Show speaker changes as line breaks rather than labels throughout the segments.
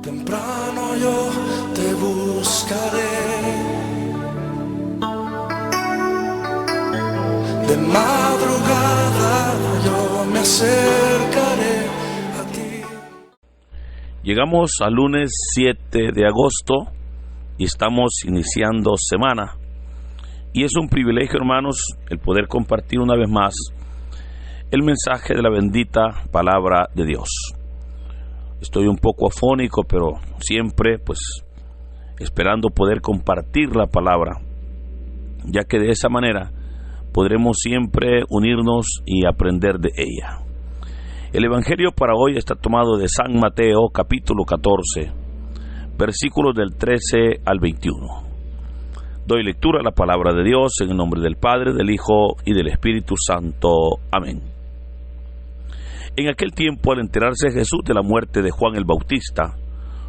Temprano yo te buscaré, de madrugada yo me acercaré a ti.
Llegamos al lunes 7 de agosto y estamos iniciando semana. Y es un privilegio, hermanos, el poder compartir una vez más el mensaje de la bendita palabra de Dios. Estoy un poco afónico, pero siempre esperando poder compartir la palabra, ya que de esa manera podremos siempre unirnos y aprender de ella. El evangelio para hoy está tomado de San Mateo, capítulo 14, versículos del 13 al 21. Doy lectura a la palabra de Dios en el nombre del Padre, del Hijo y del Espíritu Santo. Amén. En aquel tiempo, al enterarse Jesús de la muerte de Juan el Bautista,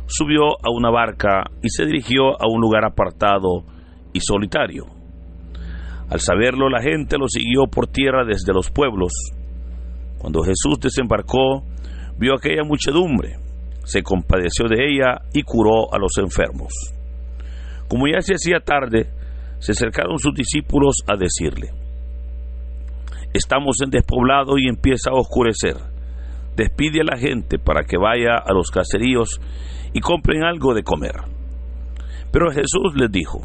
subió a una barca y se dirigió a un lugar apartado y solitario. Al saberlo, la gente lo siguió por tierra desde los pueblos. Cuando Jesús desembarcó, vio aquella muchedumbre, se compadeció de ella y curó a los enfermos. Como ya se hacía tarde, se acercaron sus discípulos a decirle: estamos en despoblado y empieza a oscurecer. Despide a la gente para que vaya a los caseríos y compren algo de comer. Pero Jesús les dijo: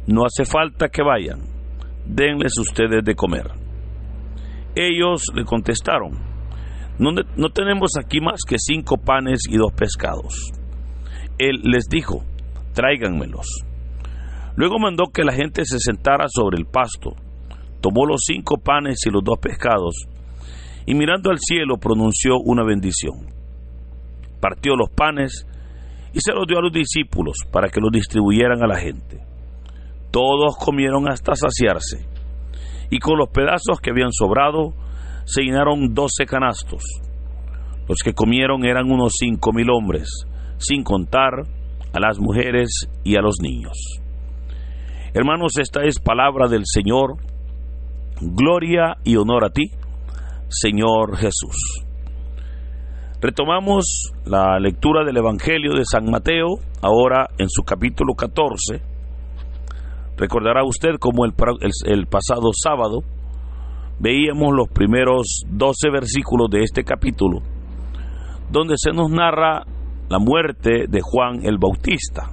no hace falta que vayan, denles ustedes de comer. Ellos le contestaron: no tenemos aquí más que 5 panes y 2 pescados. Él les dijo: tráiganmelos. Luego mandó que la gente se sentara sobre el pasto. Tomó los 5 panes y los 2 pescados, y mirando al cielo pronunció una bendición. Partió los panes y se los dio a los discípulos para que los distribuyeran a la gente. Todos comieron hasta saciarse, y con los pedazos que habían sobrado se llenaron 12 canastos. Los que comieron eran unos 5,000 hombres, sin contar a las mujeres y a los niños. Hermanos, esta es palabra del Señor. Gloria y honor a ti, Señor Jesús. Retomamos la lectura del Evangelio de San Mateo, ahora en su capítulo 14. Recordará usted cómo el pasado sábado veíamos los primeros 12 versículos de este capítulo, donde se nos narra la muerte de Juan el Bautista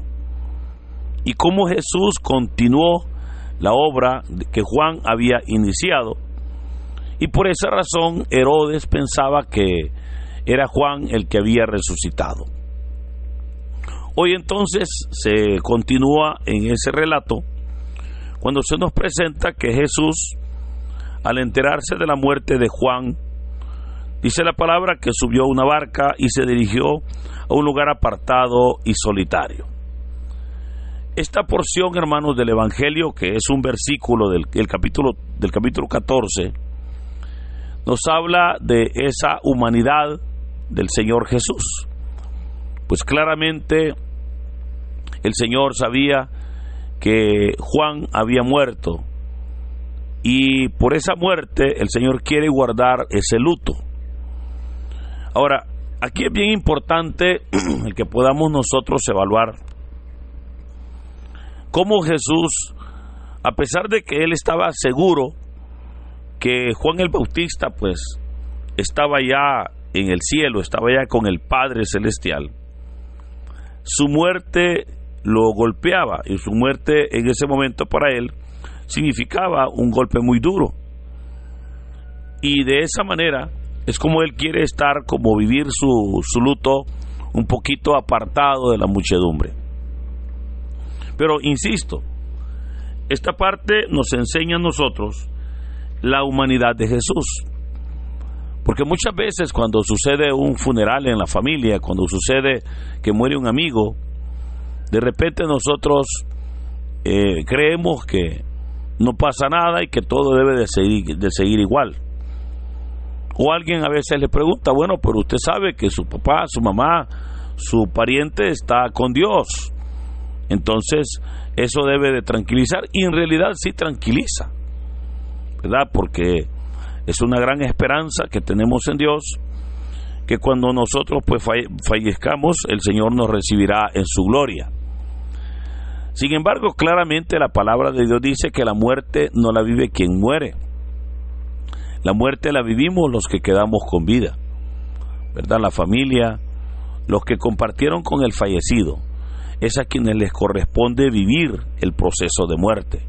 y cómo Jesús continuó la obra que Juan había iniciado, y por esa razón Herodes pensaba que era Juan el que había resucitado. Hoy entonces se continúa en ese relato cuando se nos presenta que Jesús, al enterarse de la muerte de Juan, dice la palabra que subió a una barca y se dirigió a un lugar apartado y solitario. Esta porción, hermanos, del Evangelio, que es un versículo del capítulo 14, nos habla de esa humanidad del Señor Jesús. Pues claramente el Señor sabía que Juan había muerto, y por esa muerte el Señor quiere guardar ese luto. Ahora, aquí es bien importante el que podamos nosotros evaluar cómo Jesús, a pesar de que él estaba seguro que Juan el Bautista estaba ya en el cielo, estaba ya con el Padre Celestial, su muerte lo golpeaba, y su muerte en ese momento para él significaba un golpe muy duro, y de esa manera es como él quiere estar, como vivir su luto un poquito apartado de la muchedumbre. Pero insisto, esta parte nos enseña a nosotros la humanidad de Jesús, porque muchas veces cuando sucede un funeral en la familia, cuando sucede que muere un amigo, de repente nosotros creemos que no pasa nada y que todo debe de seguir igual. O alguien a veces le pregunta: bueno, pero usted sabe que su papá, su mamá, su pariente está con Dios, entonces eso debe de tranquilizar. Y en realidad sí tranquiliza, ¿verdad? Porque es una gran esperanza que tenemos en Dios, que cuando nosotros pues fallezcamos, el Señor nos recibirá en su gloria. Sin embargo, claramente la palabra de Dios dice que la muerte no la vive quien muere. La muerte la vivimos los que quedamos con vida, ¿verdad? La familia, los que compartieron con el fallecido, es a quienes les corresponde vivir el proceso de muerte.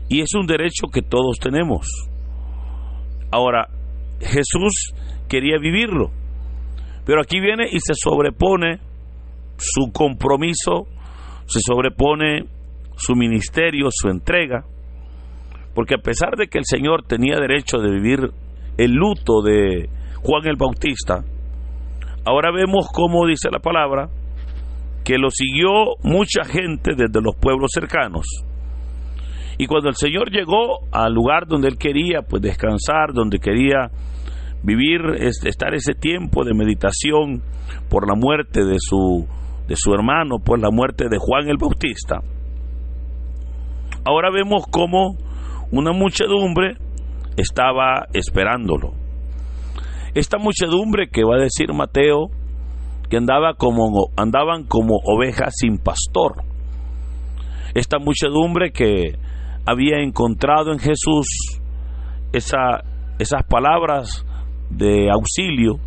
Y es un derecho que todos tenemos. Ahora, Jesús quería vivirlo, pero aquí viene y se sobrepone su compromiso, se sobrepone su ministerio, su entrega, porque a pesar de que el Señor tenía derecho de vivir el luto de Juan el Bautista, ahora vemos cómo dice la palabra que lo siguió mucha gente desde los pueblos cercanos. Y cuando el Señor llegó al lugar donde Él quería pues descansar, donde quería vivir, estar ese tiempo de meditación por la muerte de su hermano, por la muerte de Juan el Bautista, ahora vemos cómo una muchedumbre estaba esperándolo. Esta muchedumbre que va a decir Mateo que andaban como ovejas sin pastor. Esta muchedumbre que había encontrado en Jesús esas palabras de auxilio,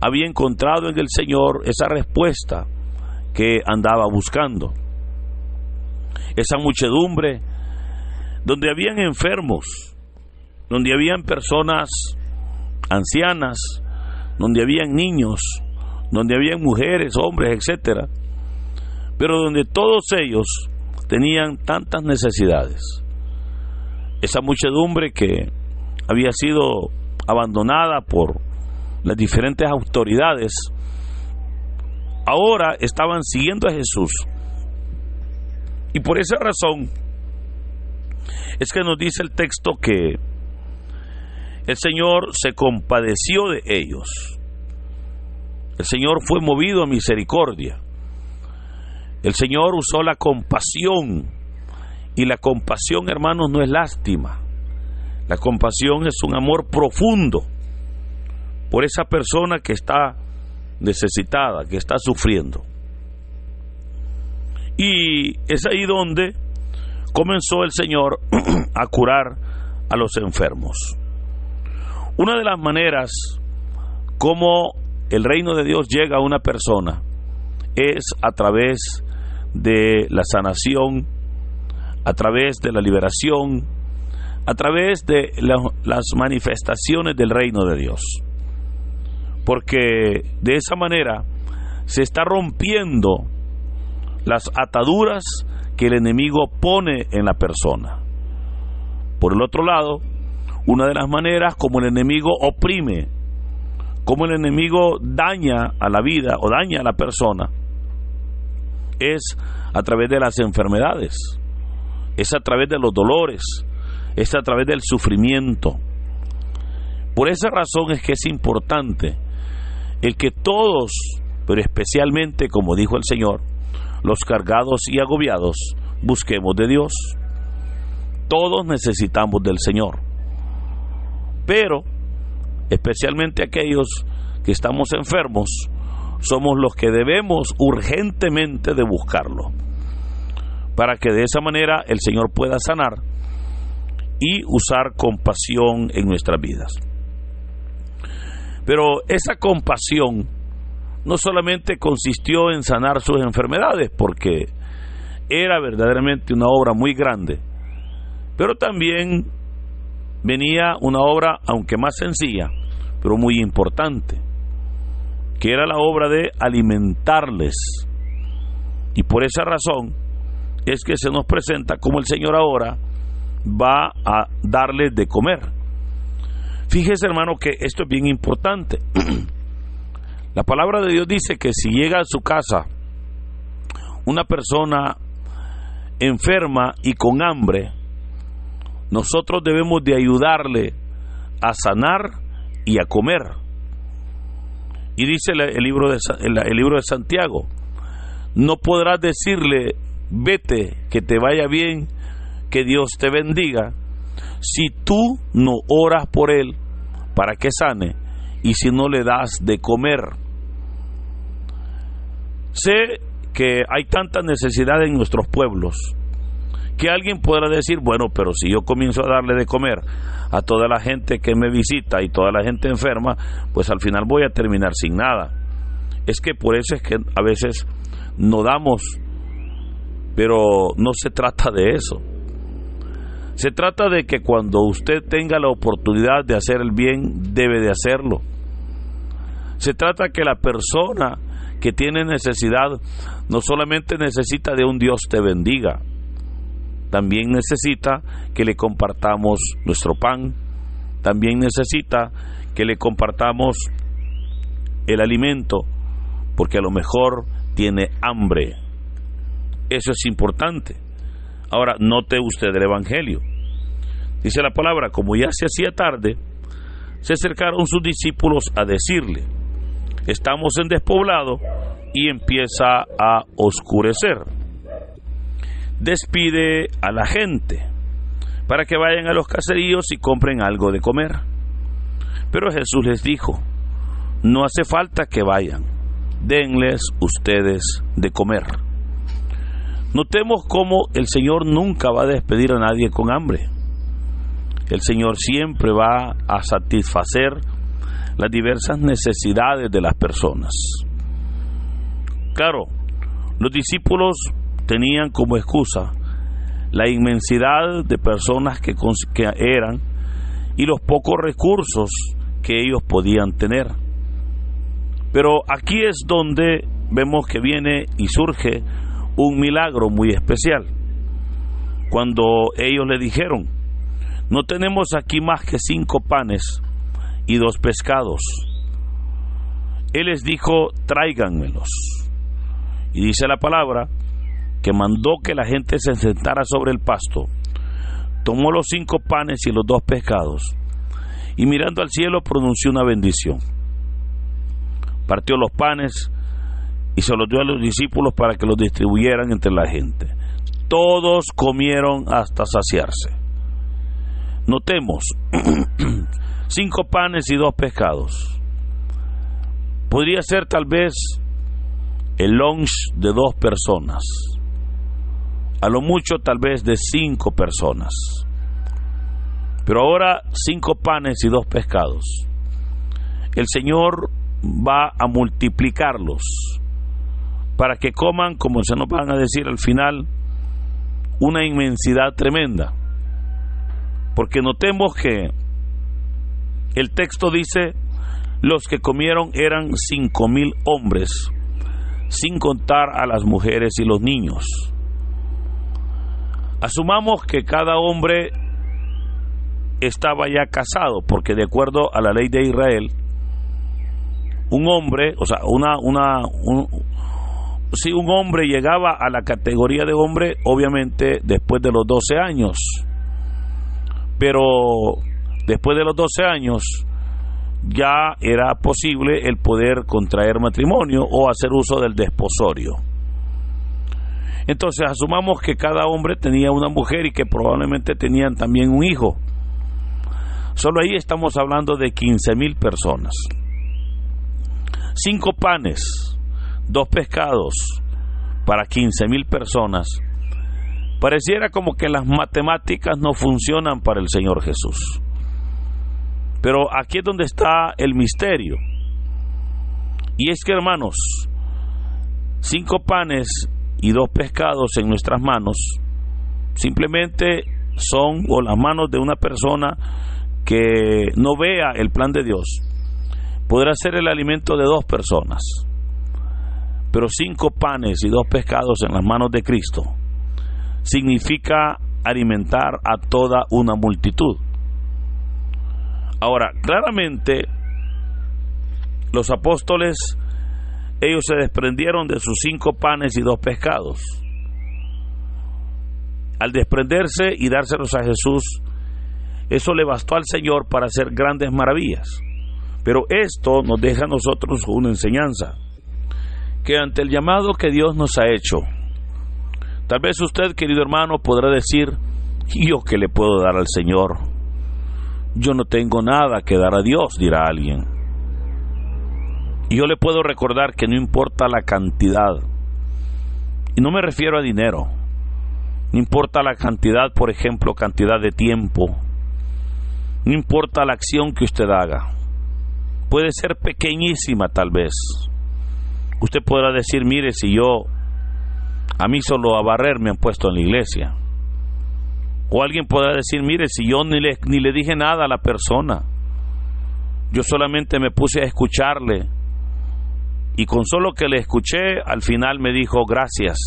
había encontrado en el Señor esa respuesta que andaba buscando. Esa muchedumbre donde habían enfermos, donde habían personas ancianas, donde habían niños, donde habían mujeres, hombres, etcétera, pero donde todos ellos tenían tantas necesidades. Esa muchedumbre que había sido abandonada por las diferentes autoridades, ahora estaban siguiendo a Jesús. Y por esa razón es que nos dice el texto que el Señor se compadeció de ellos. El Señor fue movido a misericordia. El Señor usó la compasión. Y la compasión, hermanos, no es lástima. La compasión es un amor profundo por esa persona que está necesitada, que está sufriendo. Y es ahí donde comenzó el Señor a curar a los enfermos. Una de las maneras como el reino de Dios llega a una persona es a través de la sanación, a través de la liberación, a través de las manifestaciones del reino de Dios. Porque de esa manera se está rompiendo las ataduras que el enemigo pone en la persona. Por el otro lado, una de las maneras como el enemigo oprime, como el enemigo daña a la vida o daña a la persona, es a través de las enfermedades, es a través de los dolores, es a través del sufrimiento. Por esa razón es que es importante el que todos, pero especialmente, como dijo el Señor, los cargados y agobiados, busquemos de Dios. Todos necesitamos del Señor, pero especialmente aquellos que estamos enfermos, somos los que debemos urgentemente de buscarlo, para que de esa manera el Señor pueda sanar y usar compasión en nuestras vidas. Pero esa compasión no solamente consistió en sanar sus enfermedades, porque era verdaderamente una obra muy grande, pero también venía una obra, aunque más sencilla, pero muy importante, que era la obra de alimentarles. Y por esa razón es que se nos presenta como el Señor ahora va a darles de comer. Fíjese, hermano, que esto es bien importante. La palabra de Dios dice que si llega a su casa una persona enferma y con hambre, nosotros debemos de ayudarle a sanar y a comer. Y dice el libro de Santiago: no podrás decirle vete, que te vaya bien, que Dios te bendiga, si tú no oras por él para que sane y si no le das de comer? Sé que hay tanta necesidad en nuestros pueblos que alguien podrá decir, bueno, pero si yo comienzo a darle de comer a toda la gente que me visita y toda la gente enferma, pues al final voy a terminar sin nada. Es que por eso es que a veces no damos, pero no se trata de eso. Se trata de que cuando usted tenga la oportunidad de hacer el bien, debe de hacerlo. Se trata que la persona que tiene necesidad no solamente necesita de un Dios te bendiga, también necesita que le compartamos nuestro pan, también necesita que le compartamos el alimento, porque a lo mejor tiene hambre. Eso es importante. Ahora, note usted el Evangelio. Dice la palabra, como ya se hacía tarde, se acercaron sus discípulos a decirle, estamos en despoblado y empieza a oscurecer. Despide a la gente para que vayan a los caseríos y compren algo de comer. Pero Jesús les dijo, no hace falta que vayan, denles ustedes de comer. Notemos cómo el Señor nunca va a despedir a nadie con hambre. El Señor siempre va a satisfacer las diversas necesidades de las personas. Claro, los discípulos tenían como excusa la inmensidad de personas que eran y los pocos recursos que ellos podían tener. Pero aquí es donde vemos que viene y surge un milagro muy especial. Cuando ellos le dijeron, no tenemos aquí más que 5 panes y 2 pescados. Él les dijo, tráiganmelos. Y dice la palabra que mandó que la gente se sentara sobre el pasto, tomó los 5 panes y los 2 pescados, y mirando al cielo pronunció una bendición. Partió los panes y se los dio a los discípulos para que los distribuyeran entre la gente. Todos comieron hasta saciarse. Notemos, 5 panes y 2 pescados. Podría ser tal vez el lunch de 2 personas. A lo mucho tal vez de 5 personas. Pero ahora 5 panes y 2 pescados. El Señor va a multiplicarlos para que coman, como se nos van a decir al final, una inmensidad tremenda. Porque notemos que el texto dice, los que comieron eran 5,000 hombres, sin contar a las mujeres y los niños. Asumamos que cada hombre estaba ya casado, porque de acuerdo a la ley de Israel, un hombre, o sea, si un hombre llegaba a la categoría de hombre, obviamente después de los 12 años, pero después de los 12 años ya era posible el poder contraer matrimonio o hacer uso del desposorio. Entonces asumamos que cada hombre tenía una mujer y que probablemente tenían también un hijo. Solo ahí estamos hablando de 15,000 personas. 5 panes, 2 pescados para 15,000 personas. Pareciera como que las matemáticas no funcionan para el Señor Jesús. Pero aquí es donde está el misterio. Y es que, hermanos, 5 panes y 2 pescados en nuestras manos simplemente son o las manos de una persona que no vea el plan de Dios. Podrá ser el alimento de 2 personas, pero 5 panes y 2 pescados en las manos de Cristo significa alimentar a toda una multitud. Ahora, claramente los apóstoles, ellos se desprendieron de sus 5 panes y 2 pescados. Al desprenderse y dárselos a Jesús, eso le bastó al Señor para hacer grandes maravillas. Pero esto nos deja a nosotros una enseñanza, que ante el llamado que Dios nos ha hecho, tal vez usted, querido hermano, podrá decir, ¿yo qué le puedo dar al Señor? Yo no tengo nada que dar a Dios, dirá alguien. Y yo le puedo recordar que no importa la cantidad, y no me refiero a dinero, no importa la cantidad, por ejemplo, cantidad de tiempo, no importa la acción que usted haga, puede ser pequeñísima tal vez. Usted podrá decir, mire, si a mí solo a barrer me han puesto en la iglesia. O alguien podrá decir, mire, si yo ni le dije nada a la persona, yo solamente me puse a escucharle, y con solo que le escuché, al final me dijo, gracias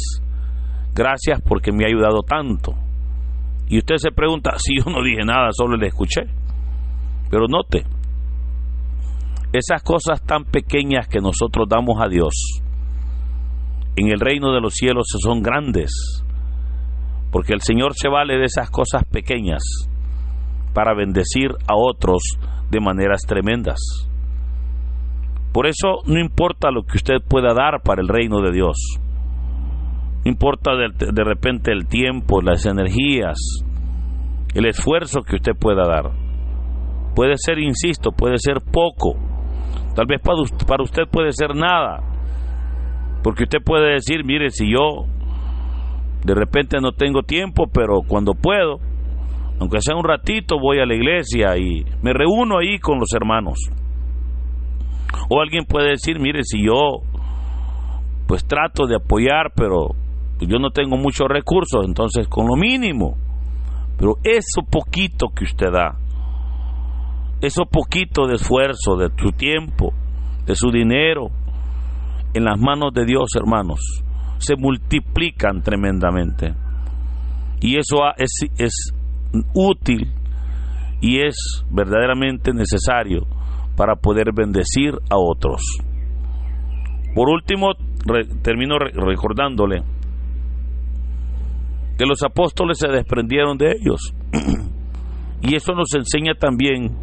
porque me ha ayudado tanto. Y usted se pregunta, si yo no dije nada, solo le escuché. Pero note, esas cosas tan pequeñas que nosotros damos a Dios, en el reino de los cielos son grandes, porque el Señor se vale de esas cosas pequeñas para bendecir a otros de maneras tremendas. Por eso no importa lo que usted pueda dar para el reino de Dios, no importa de repente el tiempo, las energías, el esfuerzo que usted pueda dar. Puede ser, insisto, puede ser poco, tal vez para usted puede ser nada, porque usted puede decir, mire, si yo de repente no tengo tiempo, pero cuando puedo, aunque sea un ratito, voy a la iglesia y me reúno ahí con los hermanos. O alguien puede decir, mire, si yo pues trato de apoyar, pero yo no tengo muchos recursos, entonces con lo mínimo. Pero eso poquito que usted da, eso poquito de esfuerzo, de su tiempo, de su dinero, en las manos de Dios, hermanos, se multiplican tremendamente. Y eso es útil y es verdaderamente necesario para poder bendecir a otros. Por último, termino recordándole que los apóstoles se desprendieron de ellos. Y eso nos enseña también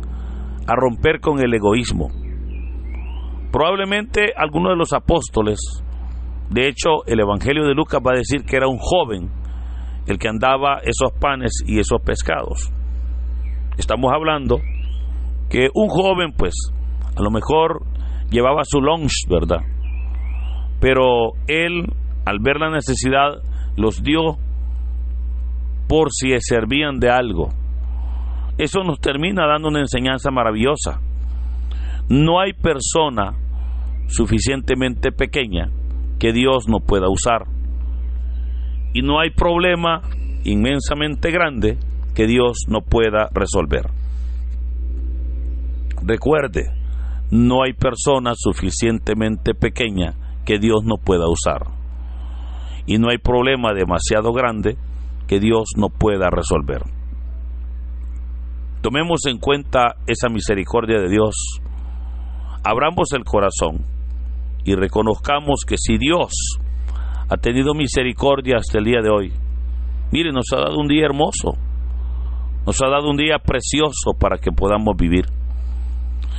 a romper con el egoísmo. Probablemente algunos de los apóstoles, de hecho el Evangelio de Lucas va a decir que era un joven el que andaba esos panes y esos pescados. Estamos hablando que un joven, pues, a lo mejor llevaba su lunch, ¿verdad? Pero él, al ver la necesidad, los dio por si servían de algo. Eso nos termina dando una enseñanza maravillosa. No hay persona suficientemente pequeña que Dios no pueda usar. Y no hay problema inmensamente grande que Dios no pueda resolver. Recuerde, no hay persona suficientemente pequeña que Dios no pueda usar. Y no hay problema demasiado grande que Dios no pueda resolver. Tomemos en cuenta esa misericordia de Dios, abramos el corazón y reconozcamos que si Dios ha tenido misericordia hasta el día de hoy, mire, nos ha dado un día hermoso, nos ha dado un día precioso para que podamos vivir.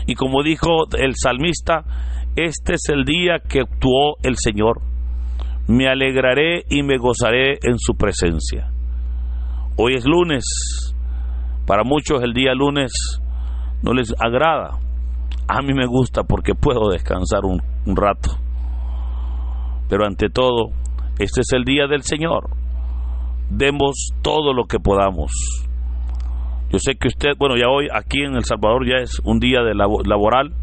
Y como dijo el salmista, este es el día que actuó el Señor, me alegraré y me gozaré en su presencia. Hoy es lunes. Para muchos el día lunes no les agrada. A mí me gusta porque puedo descansar un rato. Pero ante todo, este es el día del Señor. Demos todo lo que podamos. Yo sé que usted, bueno, ya hoy aquí en El Salvador ya es un día de laboral.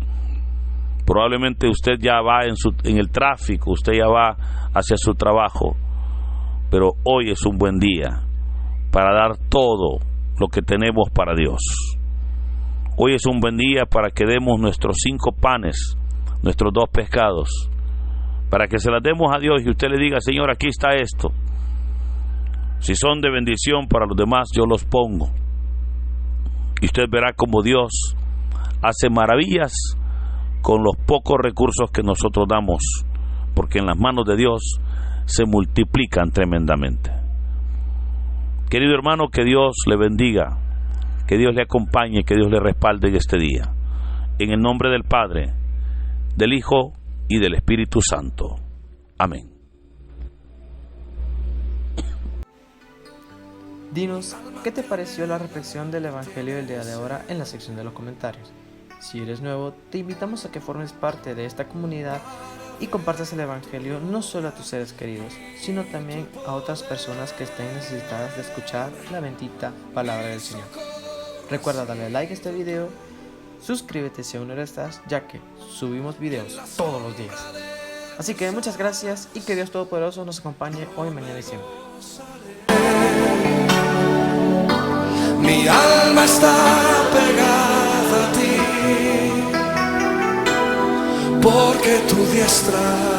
Probablemente usted ya va en el tráfico, usted ya va hacia su trabajo. Pero hoy es un buen día para dar todo lo que tenemos para Dios. Hoy es un buen día para que demos nuestros 5 panes, nuestros 2 pescados, para que se las demos a Dios y usted le diga, Señor, aquí está esto. Si son de bendición para los demás, yo los pongo. Y usted verá cómo Dios hace maravillas con los pocos recursos que nosotros damos, porque en las manos de Dios se multiplican tremendamente. Querido hermano, que Dios le bendiga, que Dios le acompañe, que Dios le respalde en este día. En el nombre del Padre, del Hijo y del Espíritu Santo. Amén.
Dinos, ¿qué te pareció la reflexión del Evangelio del día de ahora en la sección de los comentarios? Si eres nuevo, te invitamos a que formes parte de esta comunidad y compartas el Evangelio no solo a tus seres queridos, sino también a otras personas que estén necesitadas de escuchar la bendita palabra del Señor. Recuerda darle like a este video, suscríbete si aún no lo estás, ya que subimos videos todos los días. Así que muchas gracias y que Dios Todopoderoso nos acompañe hoy, mañana y siempre.
Mi alma está pegada a ti, porque tu diestra